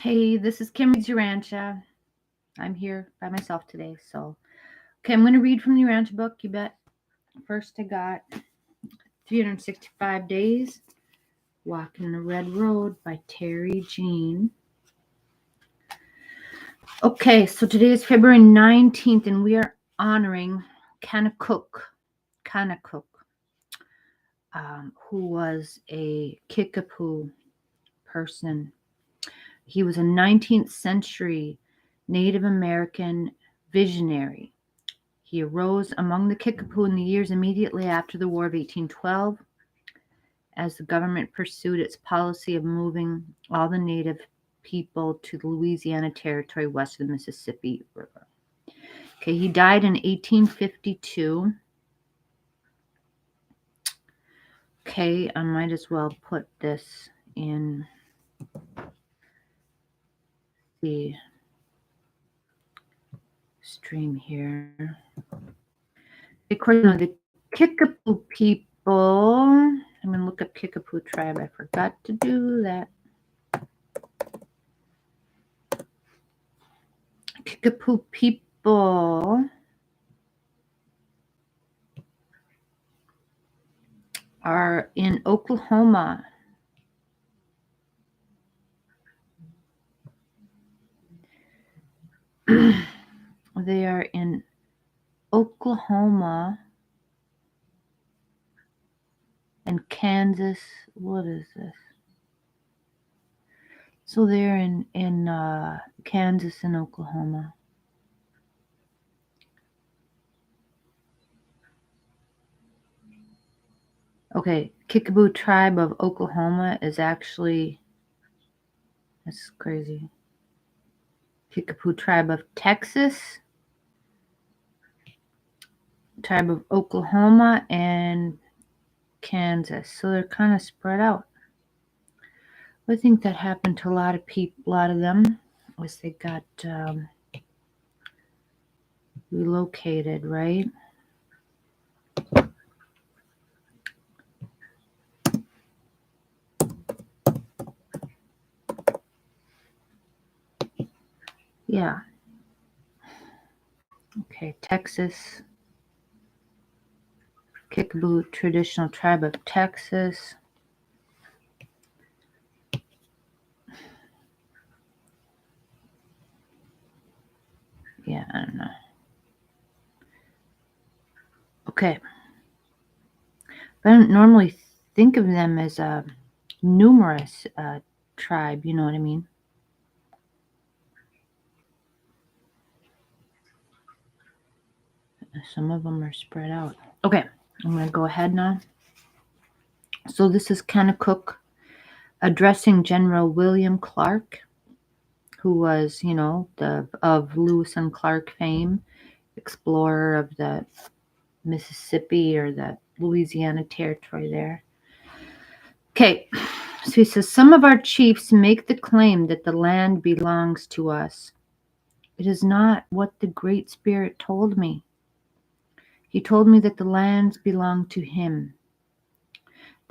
Hey, this is Reads Urantia. I'm here by myself today. Okay, I'm going to read from the Urantia book. You bet. First, I got 365 Days, Walking the Red Road by Terry Jean. Okay, so today is February 19th, and we are honoring Kanakuk, who was a Kickapoo person. He was a 19th century Native American visionary. He arose among the Kickapoo in the years immediately after the War of 1812 as the government pursued its policy of moving all the native people to the Louisiana Territory west of the Mississippi River. Okay, he died in 1852. Okay, I might as well put this in the stream here. Of course, the Kickapoo people. I'm going to look up Kickapoo tribe. I forgot to do that. Kickapoo people are in Oklahoma. They are in Oklahoma and Kansas. What is this? So they're in Kansas and Oklahoma. Okay, Kickapoo tribe of Oklahoma is actually, that's crazy. Kickapoo tribe of Texas, tribe of Oklahoma, and Kansas. So they're kind of spread out. I think that happened to a lot of people, a lot of them, was they got relocated, right? Yeah. Okay, Texas. Kickapoo traditional tribe of Texas. Yeah, I don't know. Okay. I don't normally think of them as a numerous tribe, you know what I mean? Some of them are spread out. Okay, I'm going to go ahead now. So this is Kanakuk addressing General William Clark, who was, of Lewis and Clark fame, explorer of the Mississippi or the Louisiana Territory there. Okay, so he says, some of our chiefs make the claim that the land belongs to us. It is not what the Great Spirit told me. He told me that the lands belong to him,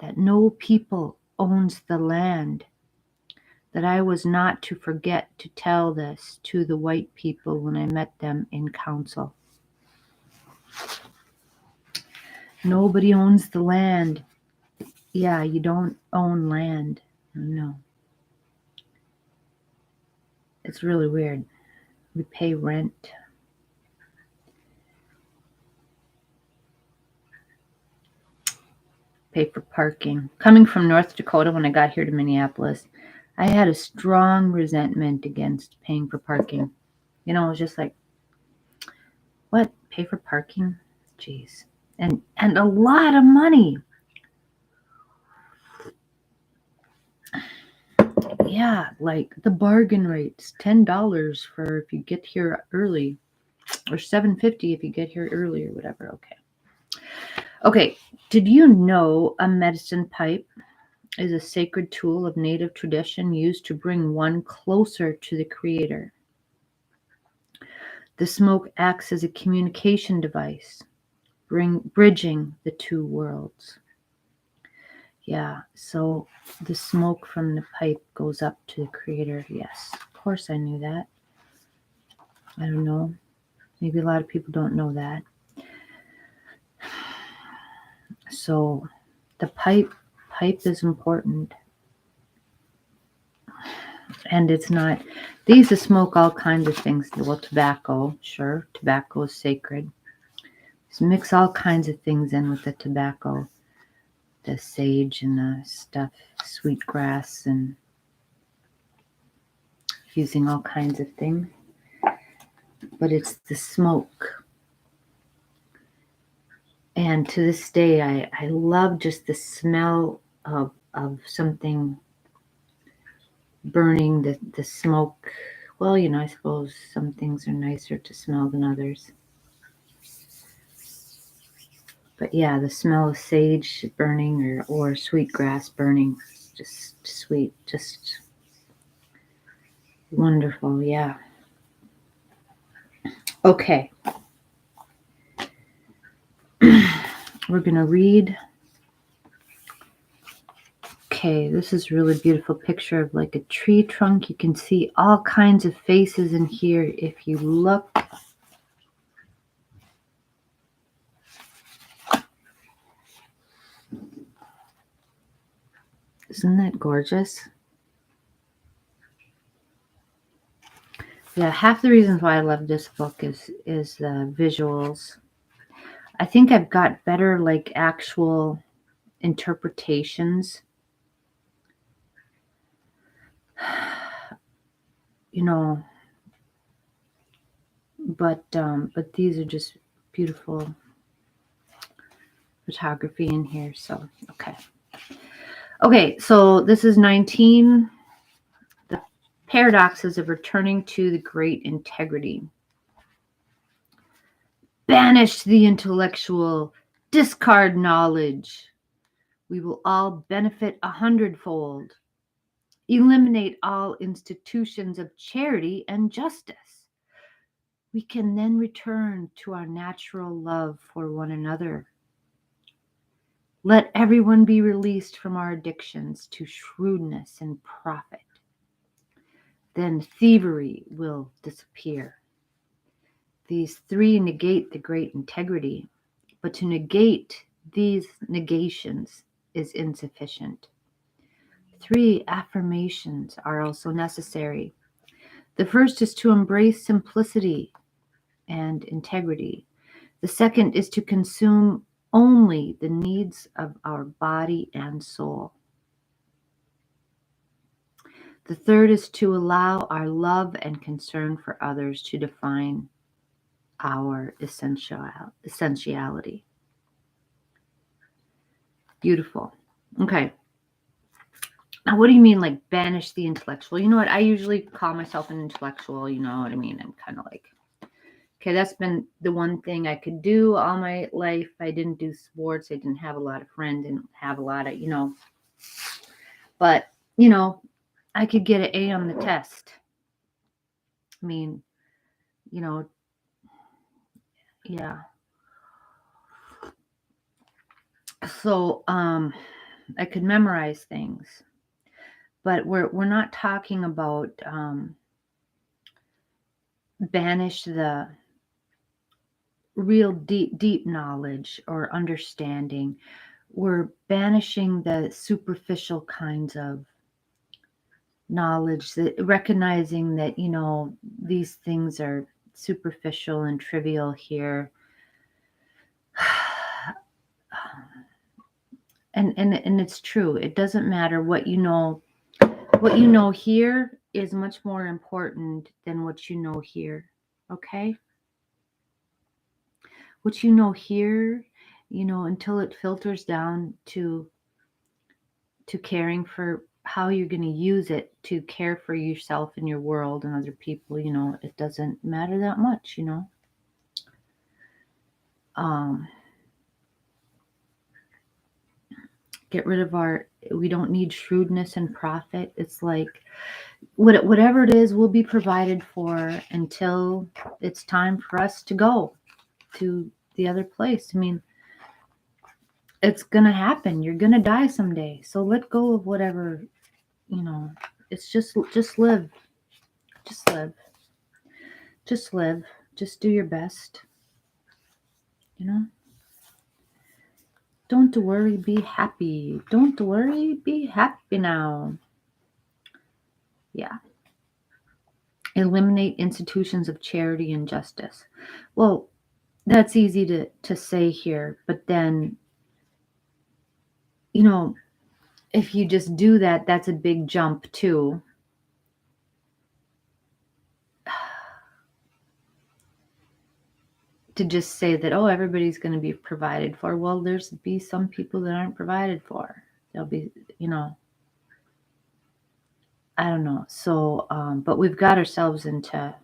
that no people owns the land, that I was not to forget to tell this to the white people when I met them in council. Nobody owns the land. Yeah, you don't own land. No. It's really weird. We pay rent. Pay for parking. Coming from North Dakota when I got here to Minneapolis, I had a strong resentment against paying for parking. It was just like, what? Pay for parking? Jeez. And a lot of money. Yeah, like the bargain rates, $10 for if you get here early, or $7.50 if you get here early, or whatever. Okay. Did you know a medicine pipe is a sacred tool of Native tradition used to bring one closer to the Creator? The smoke acts as a communication device, bridging the two worlds. Yeah, so the smoke from the pipe goes up to the Creator. Yes, of course I knew that. I don't know. Maybe a lot of people don't know that. So the pipe is important. And it's not, they used to smoke all kinds of things. Well, tobacco, sure, tobacco is sacred. Just mix all kinds of things in with the tobacco, the sage and the stuff, sweetgrass, and using all kinds of things. But it's the smoke. And to this day, I love just the smell of something burning, the smoke. Well, I suppose some things are nicer to smell than others. But yeah, the smell of sage burning or sweetgrass burning, just sweet, just wonderful. Yeah. Okay. We're going to read. Okay, this is a really beautiful picture of like a tree trunk. You can see all kinds of faces in here if you look. Isn't that gorgeous? Yeah, half the reasons why I love this book is the visuals. I think I've got better like actual interpretations. But these are just beautiful photography in here. So okay, so this is 19. The paradoxes of returning to the great integrity. Banish the intellectual, discard knowledge. We will all benefit 100-fold. Eliminate all institutions of charity and justice. We can then return to our natural love for one another. Let everyone be released from our addictions to shrewdness and profit. Then thievery will disappear. These three negate the great integrity, but to negate these negations is insufficient. 3 affirmations are also necessary. The first is to embrace simplicity and integrity. The second is to consume only the needs of our body and soul. The third is to allow our love and concern for others to define our essentiality. Beautiful. Okay. Now, what do you mean, like, banish the intellectual? You know what? I usually call myself an intellectual. You know what I mean? I'm kind of like, okay, that's been the one thing I could do all my life. I didn't do sports. I didn't have a lot of friends. Didn't have a lot of, But, I could get an A on the test. I mean, yeah. So, I could memorize things. But we're not talking about banish the real deep knowledge or understanding. We're banishing the superficial kinds of knowledge, that recognizing that these things are superficial and trivial here. And it's true. It doesn't matter what you know. What you know here is much more important than what you know here. Okay? What you know here, until it filters down to caring for how you're going to use it to care for yourself and your world and other people, it doesn't matter that much, Get rid of we don't need shrewdness and profit. It's like, whatever it is will be provided for until it's time for us to go to the other place. I mean, it's going to happen. You're going to die someday. So let go of whatever, it's just live. Just live. Just live. Just do your best. Don't worry, be happy. Don't worry, be happy now. Yeah. Eliminate institutions of charity and justice. Well, that's easy to say here, but then, if you just do that, that's a big jump too. To just say that, oh, everybody's going to be provided for. Well, there's be some people that aren't provided for. There'll be, I don't know. So, but we've got ourselves into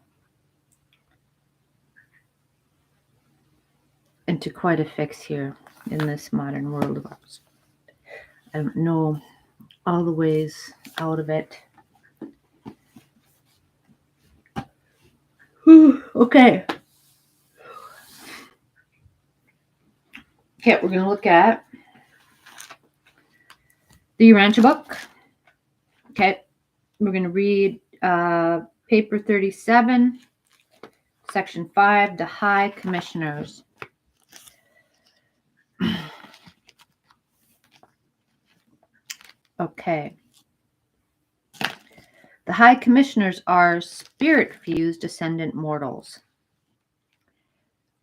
quite a fix here in this modern world of ours. I don't know all the ways out of it. Okay. Okay, we're going to look at the Urantia book. Okay, we're going to read paper 37, section 5, the High Commissioners. Okay. The High Commissioners are spirit-fused descendant mortals.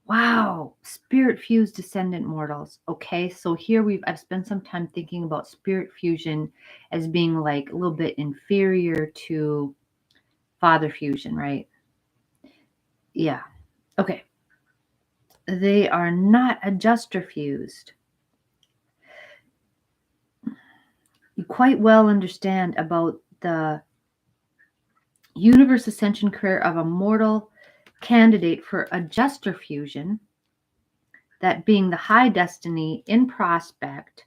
Wow, spirit-fused descendant mortals. Okay, so here I've spent some time thinking about spirit fusion as being like a little bit inferior to father fusion, right? Yeah. Okay. They are not adjuster fused. You quite well understand about the universe ascension career of a mortal candidate for adjuster fusion, that being the high destiny in prospect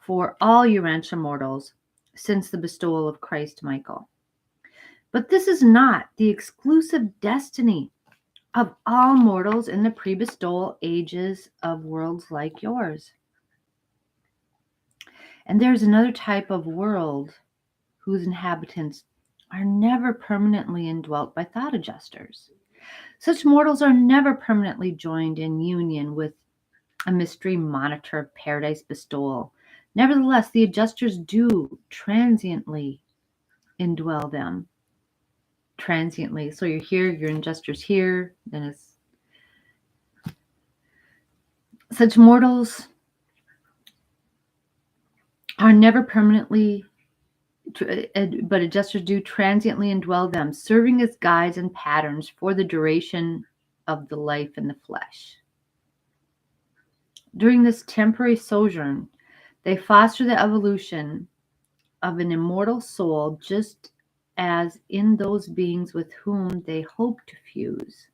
for all Urantia mortals since the bestowal of Christ Michael. But this is not the exclusive destiny of all mortals in the pre-bestowal ages of worlds like yours. And there's another type of world whose inhabitants are never permanently indwelt by thought adjusters. Such mortals are never permanently joined in union with a mystery monitor of paradise bestowal. Nevertheless, the adjusters do transiently indwell them. Transiently. So you're here, your adjuster's here, then it's such mortals are never permanently, but adjusters do transiently indwell them, serving as guides and patterns for the duration of the life in the flesh. During this temporary sojourn, they foster the evolution of an immortal soul, just as in those beings with whom they hope to fuse.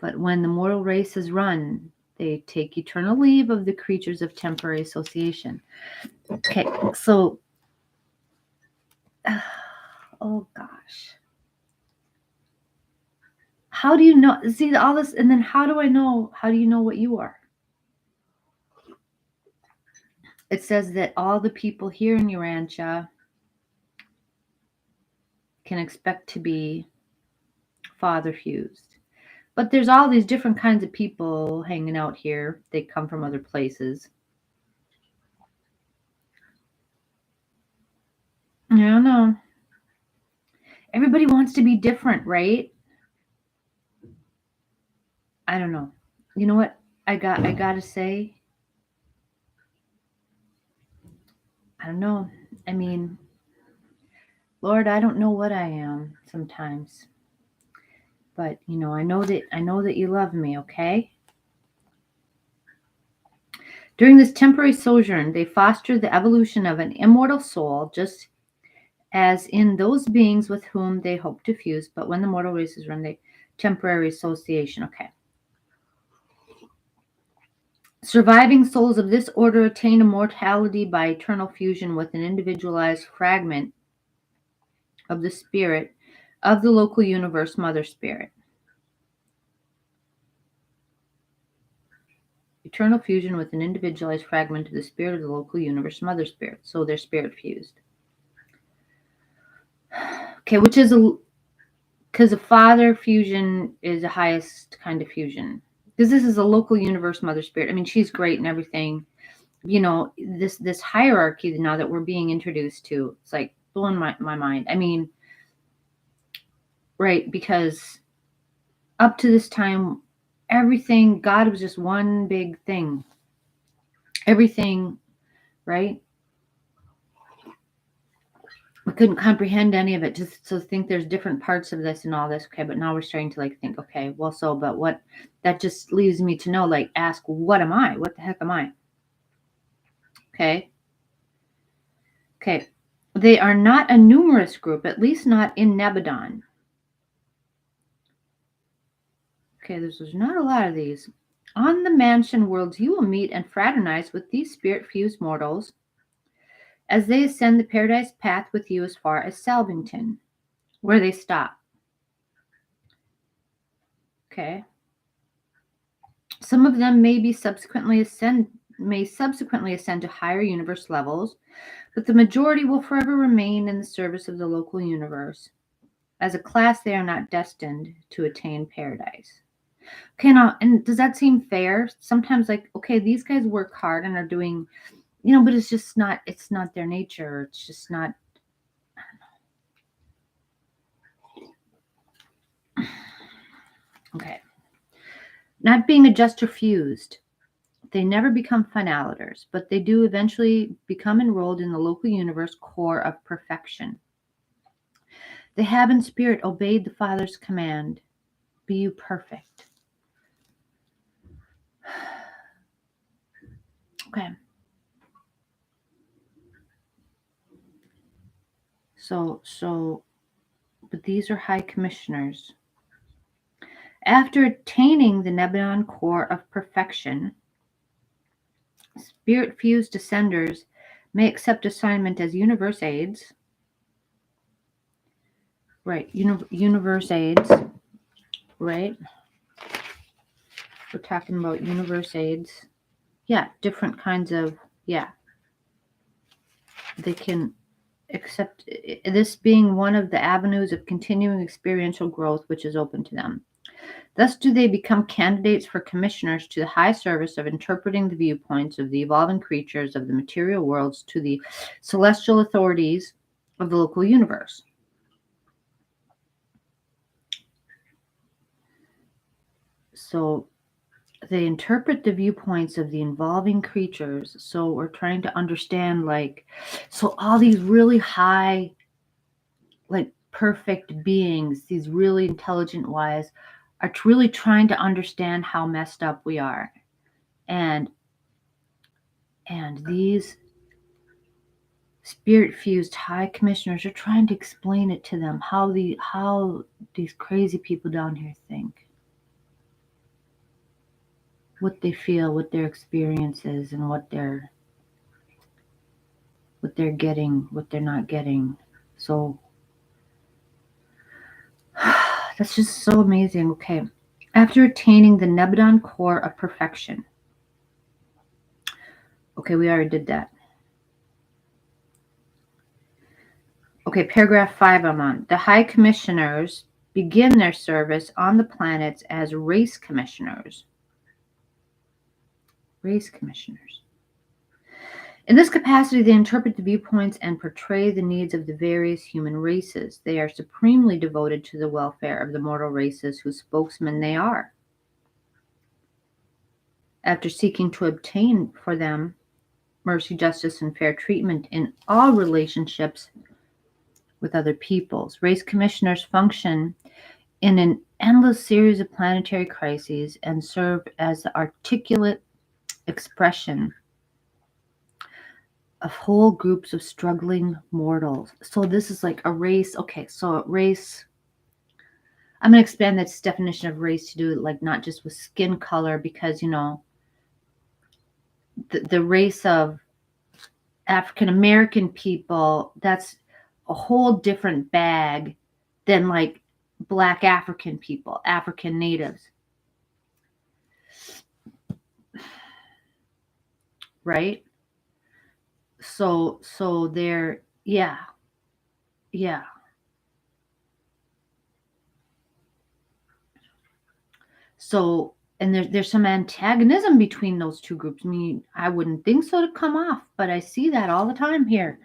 But when the mortal race is run, they take eternal leave of the creatures of temporary association. Okay, so, oh gosh. How do you know? See all this, and then how do you know what you are? It says that all the people here in Urantia can expect to be father fused. But there's all these different kinds of people hanging out here. They come from other places. I don't know. Everybody wants to be different, right? I don't know. You know what? I gotta say, I don't know. I mean, Lord, I don't know what I am sometimes. But I know that you love me, okay? During this temporary sojourn, they foster the evolution of an immortal soul, just as in those beings with whom they hope to fuse. But when the mortal race is run, they temporary association. Okay. Surviving souls of this order attain immortality by eternal fusion with an individualized fragment of the spirit of the local universe mother spirit. eternal fusion with an individualized fragment of the spirit of the local universe mother spirit. So they're spirit fused. Okay, which is because a father fusion is the highest kind of fusion. Because this is a local universe mother spirit. I mean, she's great and everything. You know, this hierarchy now that we're being introduced to, it's like blowing my mind. I mean, right, because up to this time, everything, God was just one big thing. Everything, right? We couldn't comprehend any of it, just to think there's different parts of this and all this. Okay, but now we're starting to like think, okay, well, so, but what, that just leaves me to know, like, ask, what am I? What the heck am I? Okay. Okay. They are not a numerous group, at least not in Nebadon. Okay, there's not a lot of these. On the mansion worlds, you will meet and fraternize with these spirit-fused mortals as they ascend the paradise path with you as far as Salvington, where they stop. Okay. Some of them may subsequently ascend to higher universe levels, but the majority will forever remain in the service of the local universe. As a class, they are not destined to attain paradise. Okay, now, and does that seem fair? Sometimes, like, okay, these guys work hard and are doing, but it's just not, it's not their nature. It's just not, I don't know. Okay. Not being adjuster fused. They never become finalitors, but they do eventually become enrolled in the local universe core of perfection. They have in spirit obeyed the Father's command, be you perfect. Okay. So, but these are high commissioners. After attaining the Nebadon core of perfection, spirit-fused descenders may accept assignment as universe aids. Right, universe aids, right? We're talking about universe aids. Yeah, different kinds of, yeah. They can accept this being one of the avenues of continuing experiential growth which is open to them. Thus do they become candidates for commissioners to the high service of interpreting the viewpoints of the evolving creatures of the material worlds to the celestial authorities of the local universe. So they interpret the viewpoints of the evolving creatures. So we're trying to understand, like, so all these really high, like, perfect beings, these really intelligent wise, are really trying to understand how messed up we are. And these spirit-fused high commissioners are trying to explain it to them, how these crazy people down here think, what they feel, what their experience is, and what they're getting, what they're not getting. So that's just so amazing. Okay. After attaining the Nebadon core of perfection. Okay, we already did that. Okay, paragraph 5 I'm on. The high commissioners begin their service on the planets as race commissioners. Race commissioners. In this capacity, they interpret the viewpoints and portray the needs of the various human races. They are supremely devoted to the welfare of the mortal races whose spokesmen they are. After seeking to obtain for them mercy, justice, and fair treatment in all relationships with other peoples, race commissioners function in an endless series of planetary crises and serve as the articulate expression of whole groups of struggling mortals. So this is like a race. Okay, so race, I'm going to expand this definition of race to do it like not just with skin color, because, the race of African American people, that's a whole different bag than like Black African people, African natives. right? So they're, yeah, yeah. So, and there's some antagonism between those two groups. I mean, I wouldn't think so to come off, but I see that all the time here.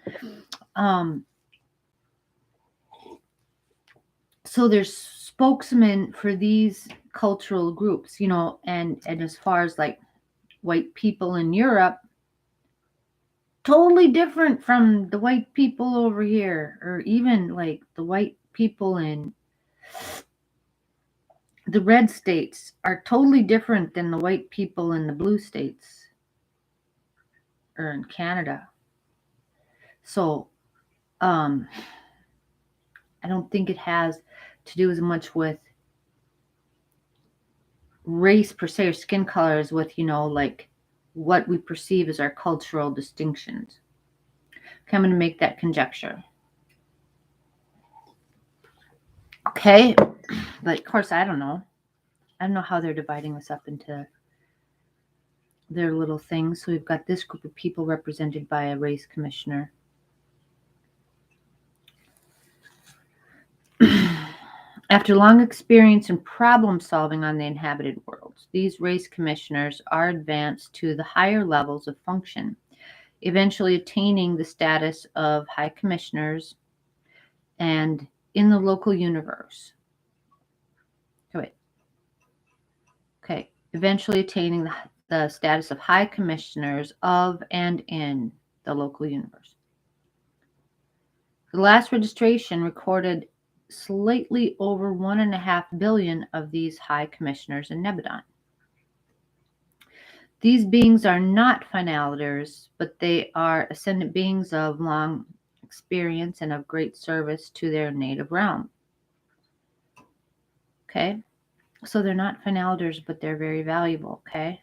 So there's spokesmen for these cultural groups, and as far as like white people in Europe, totally different from the white people over here, or even like the white people in the red states are totally different than the white people in the blue states or in Canada. So I don't think it has to do as much with race per se or skin color as with, like what we perceive as our cultural distinctions. Okay, I'm going to make that conjecture. Okay, but of course, I don't know. I don't know how they're dividing this up into their little things. So we've got this group of people represented by a race commissioner. After long experience in problem solving on the inhabited worlds, these race commissioners are advanced to the higher levels of function, eventually attaining the status of high commissioners and in the local universe. Okay, eventually attaining the status of high commissioners of and in the local universe. The last registration recorded slightly over 1.5 billion of these high commissioners in Nebadon. These beings are not finaliters, but they are ascendant beings of long experience and of great service to their native realm. Okay, so they're not finaliters, but they're very valuable. Okay,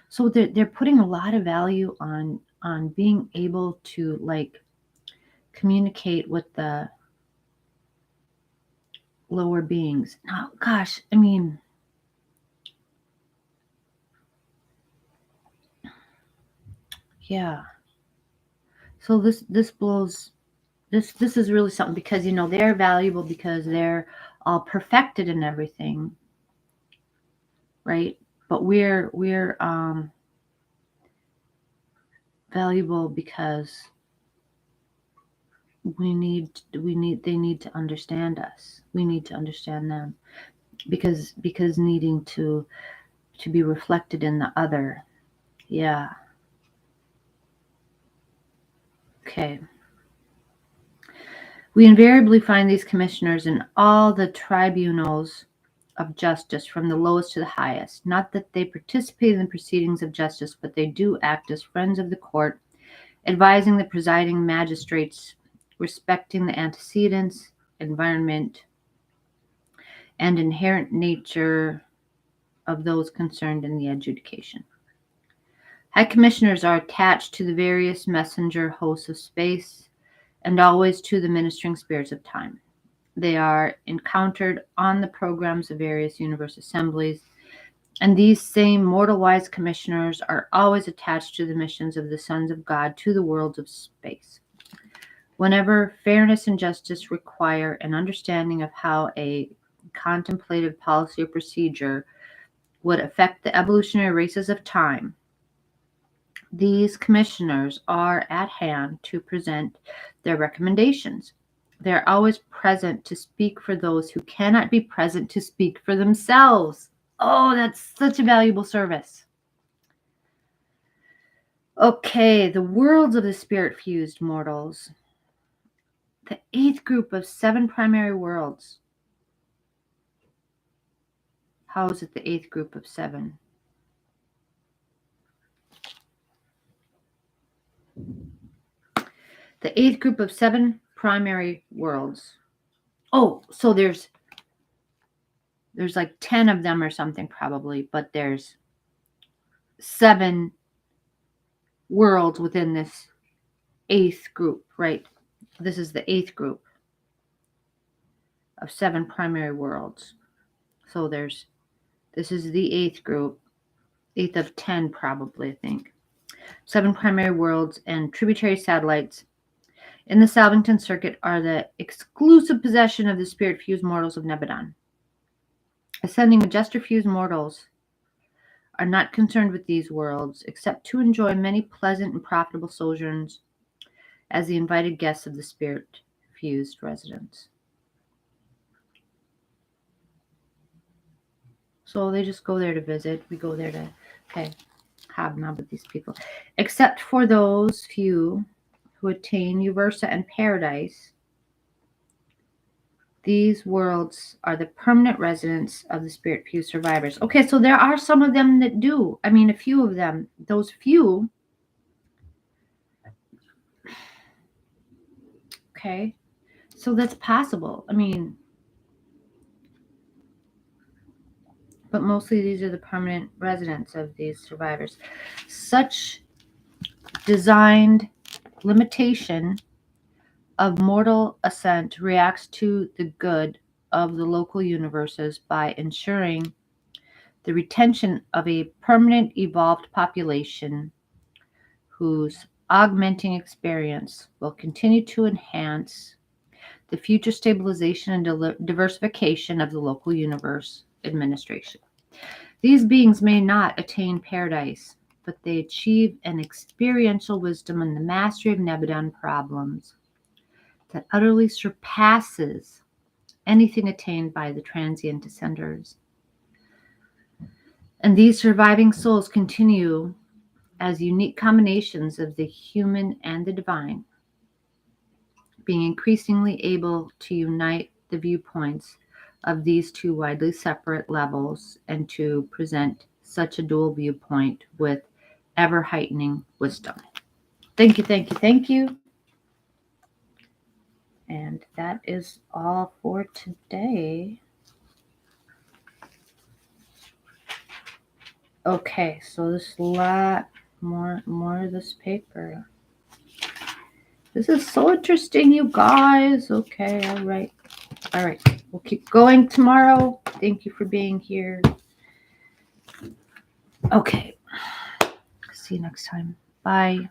so they're putting a lot of value on being able to like communicate with the lower beings. Oh gosh, I mean, yeah. So this blows. This is really something, because they're valuable because they're all perfected in everything, right? But we're valuable because they need to understand us. We need to understand them, because needing to be reflected in the other. Yeah. Okay. We invariably find these commissioners in all the tribunals of justice, from the lowest to the highest. Not that they participate in the proceedings of justice, but they do act as friends of the court, advising the presiding magistrates, respecting the antecedents, environment, and inherent nature of those concerned in the adjudication. High commissioners are attached to the various messenger hosts of space and always to the ministering spirits of time. They are encountered on the programs of various universe assemblies, and these same mortal-wise commissioners are always attached to the missions of the sons of God to the worlds of space. Whenever fairness and justice require an understanding of how a contemplative policy or procedure would affect the evolutionary races of time, these commissioners are at hand to present their recommendations. They are always present to speak for those who cannot be present to speak for themselves. Oh, that's such a valuable service. Okay, the worlds of the spirit-fused mortals. The 8th group of 7 primary worlds. How is it the 8th group of 7? The 8th group of 7 primary worlds. Oh, so there's like 10 of them or something probably, but there's 7 worlds within this 8th group, right? This is the 8th group of 7 primary worlds. So this is the 8th group, eighth of 10 probably, I think. 7 primary worlds and tributary satellites in the Salvington Circuit are the exclusive possession of the spirit-fused mortals of Nebadon. Ascending Majester-fused mortals are not concerned with these worlds, except to enjoy many pleasant and profitable sojourns as the invited guests of the spirit-fused residents. So they just go there to visit. We go there to, hobnob with these people. Except for those few who attain Uversa and Paradise, these worlds are the permanent residence of the spirit-fused survivors. Okay, so there are some of them that do. I mean, a few of them. Those few. Okay, so that's possible. I mean, but mostly these are the permanent residents of these survivors. Such designed limitation of mortal ascent reacts to the good of the local universes by ensuring the retention of a permanent evolved population whose augmenting experience will continue to enhance the future stabilization and diversification of the local universe administration. These beings may not attain paradise, but they achieve an experiential wisdom and the mastery of Nebadon problems that utterly surpasses anything attained by the transient descenders. And these surviving souls continue as unique combinations of the human and the divine, being increasingly able to unite the viewpoints of these two widely separate levels and to present such a dual viewpoint with ever heightening wisdom. Thank you, thank you, thank you. And that is all for today. Okay, so there's a lot more of this paper. This is so interesting, you guys. Okay, all right. We'll keep going tomorrow. Thank you for being here. Okay. See you next time. Bye.